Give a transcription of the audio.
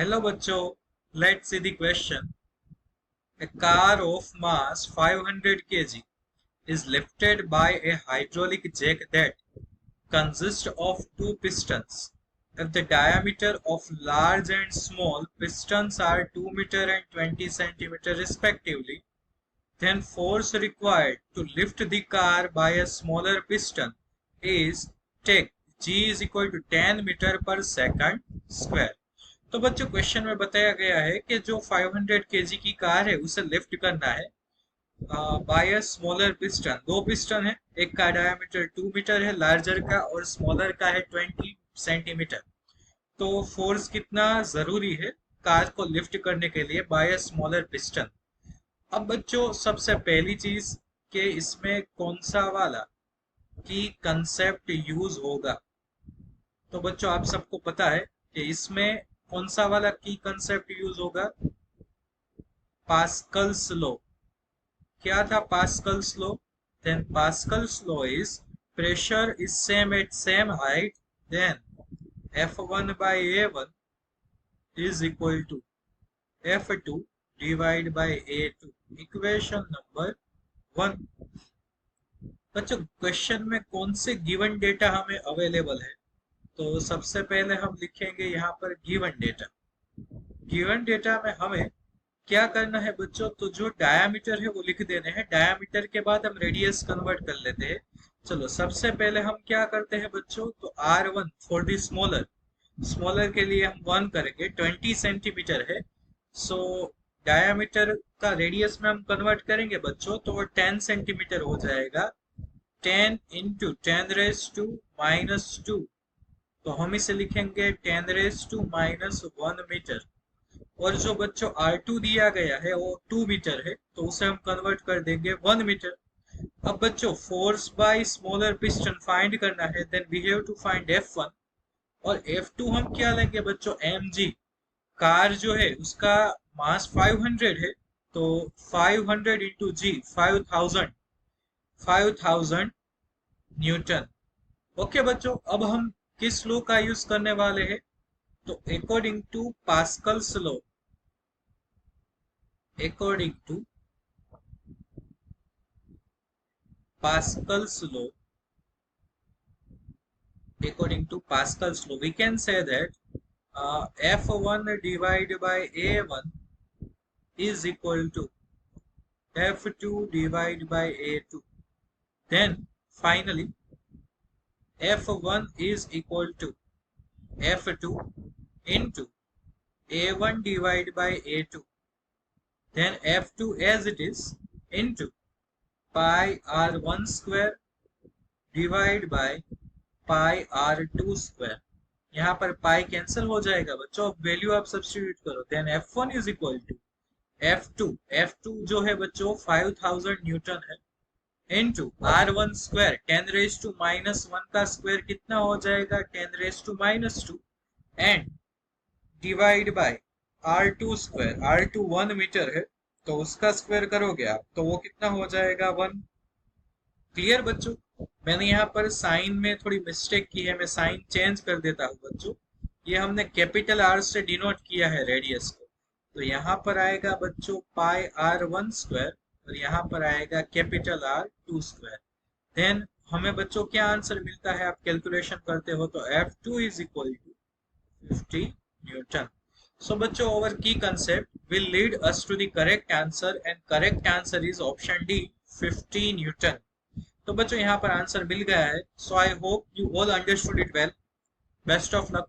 Hello bachcho, let's see the question. A car of mass 500 kg is lifted by a hydraulic jack that consists of two pistons. If the diameter of large and small pistons are 2 meter and 20 centimeter respectively, then force required to lift the car by a smaller piston is take G is equal to 10 metre पर second square. तो बच्चों question में बताया गया है कि जो 500 KG की कार है उसे लिफ्ट करना है बाय अ स्मॉलर पिस्टन। दो पिस्टन है, एक का डायमीटर 2 मीटर है लार्जर का और स्मॉलर का है 20 सेंटीमीटर। तो फोर्स कितना जरूरी है कार को लिफ्ट करने के लिए बाय अ स्मॉलर पिस्टन। अब बच्चों सबसे पहली चीज कि इसमें कौन सा वाला की कंसेप्ट यूज होगा। तो बच्चों आप सबको पता है कि इसमें कौन सा वाला की कंसेप्ट यूज होगा। Pascal's law. क्या था Pascal's law? Then Pascal's law is pressure is same at same height then F1 by A1 is equal to F2 divided by A2। Equation number 1। बच्चों क्वेश्चन में कौन से गिवन डेटा हमें available है? तो सबसे पहले हम लिखेंगे यहाँ पर गिवन डेटा। गिवन डेटा में हमें क्या करना है बच्चों? तो जो डायामीटर है वो लिख देने हैं, डायामीटर के बाद हम रेडियस कन्वर्ट कर लेते हैं। चलो सबसे पहले हम क्या करते हैं बच्चों? तो R1 for the smaller, smaller के लिए हम 1 करेंगे, 20 सेंटीमीटर है। सो डायामीटर का रेडियस में हम कन्वर्ट करेंगे बच्चों तो वो 10 सेंटीमीटर हो जाएगा। 10 इंटू 10 रेज टू माइनस 2, तो हम इसे लिखेंगे 10 रेज टू माइनस 1 मीटर। और जो बच्चों R2 दिया गया है वो 2 मीटर है तो उसे हम कन्वर्ट कर देंगे 1 मीटर। अब बच्चों force by smaller piston find करना है, then we have to find F1 और F2 हम क्या लेंगे बच्चों? mg। कार जो है उसका मास 500 है तो 500 इंटू जी 5000 न्यूटन। ओके बच्चों, अब हम किस लॉ का यूज करने वाले हैं? तो according to Pascal's law, according to Pascal's law, we can say that F1 divided by A1 is equal to F2 divided by A2. Then finally F1 is equal to F2 into A1 divided by A2. Then F2 as it is into pi R1 square divide by pi R2 square. यहाँ पर pi cancel हो जाएगा बच्चों, अब value आप substitute करो। Then F1 is equal to F2 जो है बच्चों 5000 न्यूटन है into R1 square 10 raise to minus 1 का स्क्वायर कितना हो जाएगा? 10 raise to minus 2 and divide by R2 square. R2 1 meter है तो उसका स्क्वायर करोगे आप तो वो कितना हो जाएगा? 1। क्लियर बच्चों? मैंने यहाँ पर साइन में थोड़ी मिस्टेक की है, मैं साइन चेंज कर देता हूँ बच्चों। ये हमने कैपिटल R से डिनोट किया है रेडियस को, तो यहाँ पर आएगा बच्चों पाई R1 स्क्वायर और यहाँ पर आएगा कैपिटल R2 स्क्वायर। देन हमें बच्चों क्या आंसर मिलता है? आप कैलकुलेशन करते हो तो F2 is equal to 50 newton. So बच्चों our key concept will lead us to the correct answer and correct answer is option D 50 Newton। तो बच्चों यहाँ पर आंसर मिल गया है। So I hope you all understood it well. Best of luck।